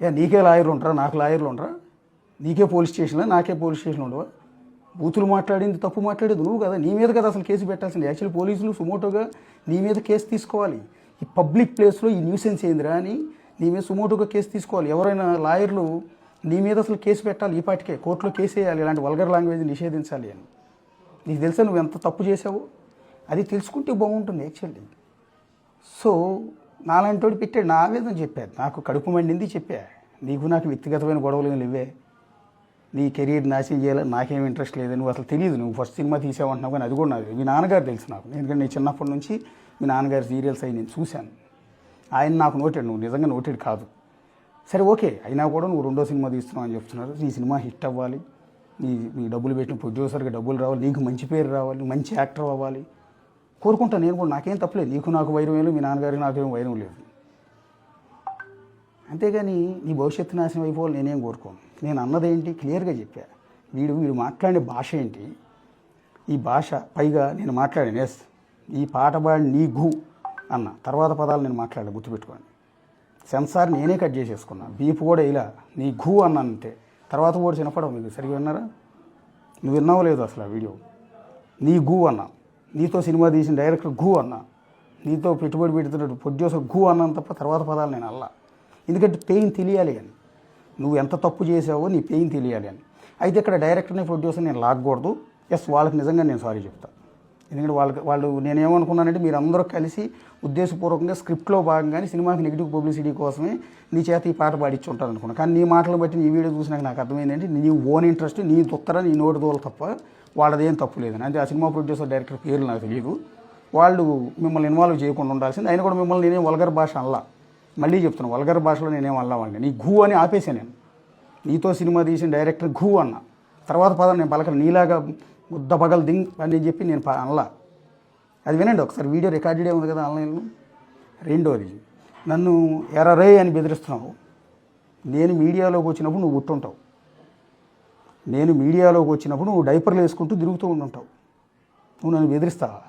నీకే లాయర్లు ఉంటారా, నాకు లాయర్లు ఉంటారా? నీకే పోలీస్ స్టేషన్లో, నాకే పోలీస్ స్టేషన్లో ఉండవా? బూతులు మాట్లాడింది, తప్పు మాట్లాడేది నువ్వు కదా, నీ మీద కదా అసలు కేసు పెట్టాల్సింది. యాక్చువల్లీ పోలీసులు సుమోటోగా నీ మీద కేసు తీసుకోవాలి. ఈ పబ్లిక్ ప్లేస్లో ఈ న్యూసెన్స్ ఏందిరా అని నీ మీద సుమోటోగా కేసు తీసుకోవాలి. ఎవరైనా లాయర్లు నీ మీద అసలు కేసు పెట్టాలి, ఈ పాటికే కోర్టులో కేసు వేయాలి, ఇలాంటి వల్గర్ లాంగ్వేజ్ నిషేధించాలి అని. నీకు తెలుసా నువ్వు ఎంత తప్పు చేసావో? అది తెలుసుకుంటే బాగుంటుంది యాక్చువల్లీ. సో నాలాంటి వాడు పెట్టాడు, నా మీద చెప్పాడు, నాకు కడుపు మండింది చెప్పా. నీకు నాకు వ్యక్తిగతమైన గొడవలు ఏమి లేవే, నీ కెరీర్ నాశనం చేయాలని నాకేం ఇంట్రెస్ట్ లేదు. నువ్వు అసలు తెలియదు, నువ్వు ఫస్ట్ సినిమా తీసావంటున్నావు, కానీ అది కూడా నాకు మీ నాన్నగారు తెలుసు నాకు. ఎందుకంటే నేను చిన్నప్పటి నుంచి మీ నాన్నగారి సీరియల్స్ అవి నేను చూశాను. ఆయన నాకు నోటాడు, నువ్వు నిజంగా నోటెడ్ కాదు. సరే ఓకే, అయినా కూడా నువ్వు రెండో సినిమా తీస్తున్నావు అని చెప్తున్నారు. నీ సినిమా హిట్ అవ్వాలి, నీ డబ్బులు పెట్టిన ప్రొడ్యూసర్కి డబ్బులు రావాలి, నీకు మంచి పేరు రావాలి, మంచి యాక్టర్ అవ్వాలి కోరుకుంటా నేను కూడా. నాకేం తప్పలేదు, నీకు నాకు వైరం లేదు, మీ నాన్నగారికి నాకేం వైరం లేదు. అంతేగాని నీ భవిష్యత్తు నాశనం అయిపోవాలి నేనేం కోరుకోను. నేను అన్నదేంటి క్లియర్గా చెప్పా. వీడు మాట్లాడే భాష ఏంటి, ఈ భాష పైగా నేను మాట్లాడాను. ఎస్, ఈ పాట పాడి నీ ఘూ అన్న తర్వాత పదాలు నేను మాట్లాడా, గుర్తుపెట్టుకోండి. సెన్సార్ నేనే కట్ చేసేసుకున్నా, బీప్ కూడా ఇలా నీ ఘూ అన్నంతే. తర్వాత కూడా చిన్నపడవు, మీకు సరిగ్గా విన్నారా? నువ్వు విన్నావో లేదు అసలు ఆ వీడియో. నీ ఘూ అన్నా, నీతో సినిమా తీసిన డైరెక్టర్ ఘూ అన్నా, నీతో పెట్టుబడి పెడుతున్నట్టు ప్రొడ్యూసర్ ఘూ అన్నాను తప్ప తర్వాత పదాలు నేను అల్లా. ఎందుకంటే పెయిన్ తెలియాలి అని, నువ్వు ఎంత తప్పు చేసావో నీ పెయిన్ తెలియాలి అని. అయితే ఇక్కడ డైరెక్టర్ని ప్రొడ్యూసర్ నేను లాగకూడదు. ఎస్, వాళ్ళకి నిజంగా నేను సారీ చెప్తాను. ఎందుకంటే వాళ్ళు నేనేమనుకున్నానంటే మీరు అందరూ కలిసి ఉద్దేశపూర్వకంగా స్క్రిప్ట్లో భాగంగానే సినిమాకి నెగిటివ్ పబ్లిసిటీ కోసమే నీ చేత ఈ పాట పాడించి ఉంటారు అనుకున్నాను. కానీ నీ మాటలు బట్టి నీ వీడియో చూసినాక నాకు అర్థమైందంటే నీ ఓన్ ఇంట్రెస్ట్, నీ తొత్తర, నీ నోటి దోలు తప్ప వాళ్ళదేం తప్పు లేదని. అంటే ఆ సినిమా ప్రొడ్యూసర్ డైరెక్టర్ పేర్లు నాకు తెలియదు. వాళ్ళు మిమ్మల్ని ఇన్వాల్వ్ చేయకుండా ఉండాల్సింది. అయినా కూడా మిమ్మల్ని నేనేం వల్గర్ భాష అల్లా, మళ్ళీ చెప్తున్నాను, వల్గర్ భాషలో నేనేం అల్లా వాళ్ళని. నీ ఘూ అని ఆపేసాను నేను. నీతో సినిమా తీసిన డైరెక్టర్ ఘూ అన్న తర్వాత పదాలు నేను పలకను. నీలాగా ముద్ద పగలు దింగ్ అని చెప్పి నేను అనలా. అది వినండి ఒకసారి, వీడియో రికార్డెడే ఉంది కదా ఆన్లైన్లో. రెండోది, నన్ను ఎర్రరే అని బెదిరిస్తున్నావు. నేను మీడియాలోకి వచ్చినప్పుడు నువ్వు గుర్తుంటావు, నేను మీడియాలోకి వచ్చినప్పుడు నువ్వు డైపర్లు వేసుకుంటూ తిరుగుతూ ఉంటుంటావు. నువ్వు నన్ను బెదిరిస్తావా?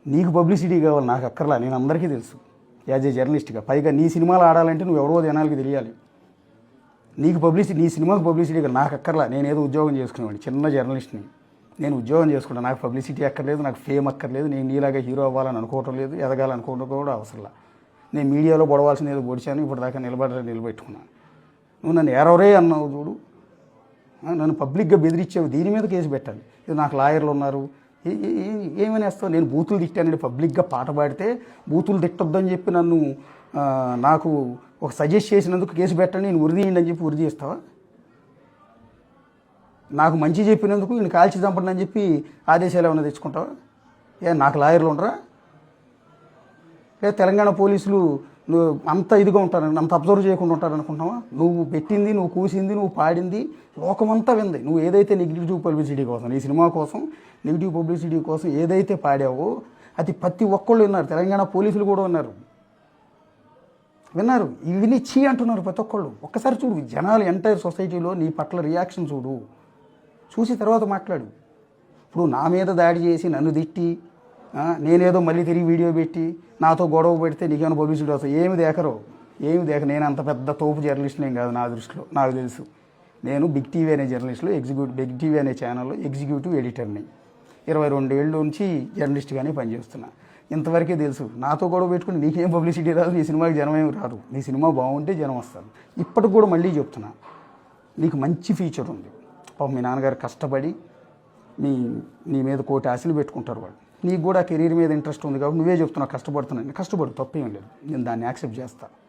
నీకు పబ్లిసిటీ కావాలి, నాకు అక్కర్లా, నేను అందరికీ తెలుసు యాజ్ ఏ జర్నలిస్ట్గా. పైగా నీ సినిమాలు ఆడాలంటే నువ్వు ఎవరో జనాలకి తెలియాలి. నీకు పబ్లిసిటీ, నీ సినిమాకి పబ్లిసిటీ కాదు, నాకు అక్కర్లా. నేను ఏదో ఉద్యోగం చేసుకునేవాడిని, చిన్న జర్నలిస్ట్ని. నేను ఉద్యోగం చేసుకుంటాను, నాకు పబ్లిసిటీ అక్కర్లేదు, నాకు ఫేమ్ అక్కర్లేదు. నేను నీలాగా హీరో అవ్వాలని అనుకోవటం లేదు, ఎదగాలనుకోవడం కూడా అవసరంలా. నేను మీడియాలో పొడవాల్సిన ఏదో పొడిచాను, ఇప్పుడు దాకా నిలబెట్టుకున్నాను. నువ్వు నన్ను ఎరవరే అన్నావు చూడు, నన్ను పబ్లిక్గా బెదిరించావు, దీని మీద కేసు పెట్టాలి. ఇది నాకు లాయర్లు ఉన్నారు, ఏమని వేస్తావు? నేను బూతులు తిట్టానండి, పబ్లిక్గా పాట పాడితే బూతులు తిట్టొద్దని చెప్పి నన్ను నాకు ఒక సజెస్ట్ చేసినందుకు కేసు పెట్టండి, నేను ఉరిదీయండి అని చెప్పి ఉరి చేస్తావా? నాకు మంచి చెప్పినందుకు నేను కాల్చి చంపండి అని చెప్పి ఆదేశాలు ఏమైనా తెచ్చుకుంటావా? నాకు లాయర్లు ఉండరా? లేదా తెలంగాణ పోలీసులు నువ్వు అంత ఇదిగా ఉంటారని, అంత అబ్జర్వ్ చేయకుండా ఉంటారనుకుంటున్నావా? నువ్వు పెట్టింది, నువ్వు కూసింది, నువ్వు పాడింది లోకమంతా వింది. నువ్వు ఏదైతే నెగిటివ్ పబ్లిసిటీ కోసం, నీ సినిమా కోసం నెగిటివ్ పబ్లిసిటీ కోసం ఏదైతే పాడావో అది ప్రతి ఒక్కళ్ళు విన్నారు. తెలంగాణ పోలీసులు కూడా విన్నారు. ఇవన్నీ చీ అంటున్నారు ప్రతి ఒక్కళ్ళు. ఒక్కసారి చూడు, జనాలు ఎంటైర్ సొసైటీలో నీ పట్ల రియాక్షన్ చూసి తర్వాత మాట్లాడు. ఇప్పుడు నా మీద దాడి చేసి నన్ను తిట్టి నేనేదో మళ్ళీ తిరిగి వీడియో పెట్టి నాతో గొడవ పెడితే నీకేమైనా పబ్లిసిటీ వస్తుంది? ఏమి దేకరు. నేను అంత పెద్ద తోపు జర్నలిస్ట్ని ఏం కాదు నా దృష్టిలో. నాకు తెలుసు, నేను బిగ్ టీవీ అనే జర్నలిస్ట్లో బిగ్ టీవీ అనే ఛానల్లో ఎగ్జిక్యూటివ్ ఎడిటర్ని. 22 ఏళ్ళ నుంచి జర్నలిస్ట్గానే పనిచేస్తున్నా. ఇంతవరకే తెలుసు. నాతో గొడవ పెట్టుకుని నీకేం పబ్లిసిటీ రాదు, నీ సినిమాకి జనం ఏమి రాదు. నీ సినిమా బాగుంటే జనం వస్తారు. ఇప్పటికి కూడా మళ్ళీ చెప్తున్నా, నీకు మంచి ఫీచర్ ఉంది. పాపం మీ నాన్నగారు కష్టపడి నీ మీద కోటి ఆశలు పెట్టుకుంటారు వాళ్ళు. నీకు కూడా కెరీర్ మీద ఇంట్రెస్ట్ ఉంది కాబట్టి నువ్వే చెప్తున్నావు కష్టపడుతున్నాను. కష్టపడు, తప్పేం లేదు, నేను దాన్ని యాక్సెప్ట్ చేస్తాను.